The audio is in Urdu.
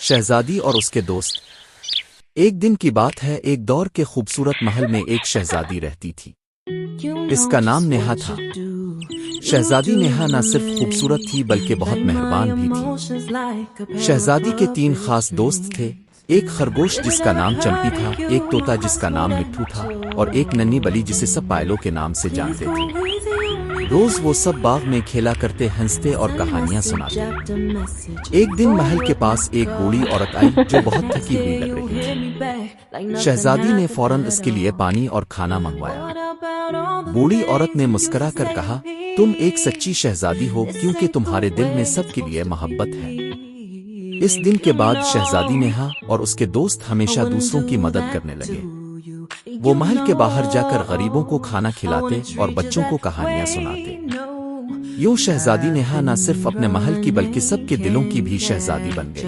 شہزادی اور اس کے دوست۔ ایک دن کی بات ہے، ایک دور کے خوبصورت محل میں ایک شہزادی رہتی تھی۔ اس کا نام نیہا تھا۔ شہزادی نیہا نہ صرف خوبصورت تھی بلکہ بہت مہربان بھی تھی۔ شہزادی کے 3 خاص دوست تھے، ایک خرگوش جس کا نام چمپی تھا، ایک طوطا جس کا نام مٹھو تھا، اور ایک ننھی بلی جسے سب پائلو کے نام سے جانتے تھے۔ روز وہ سب باغ میں کھیلا کرتے، ہنستے اور کہانیاں سناتے۔ ایک دن محل کے پاس ایک بوڑھی عورت آئی جو بہت تھکی ہوئی لگ رہی تھی۔ شہزادی نے فوراً اس کے لیے پانی اور کھانا منگوایا۔ بوڑھی عورت نے مسکرا کر کہا، تم ایک سچی شہزادی ہو کیونکہ تمہارے دل میں سب کے لیے محبت ہے۔ اس دن کے بعد شہزادی نیہا اور اس کے دوست ہمیشہ دوسروں کی مدد کرنے لگے۔ وہ محل کے باہر جا کر غریبوں کو کھانا کھلاتے اور بچوں کو کہانیاں سناتے۔ یوں شہزادی نیہا نہ صرف اپنے محل کی بلکہ سب کے دلوں کی بھی شہزادی بن گئی۔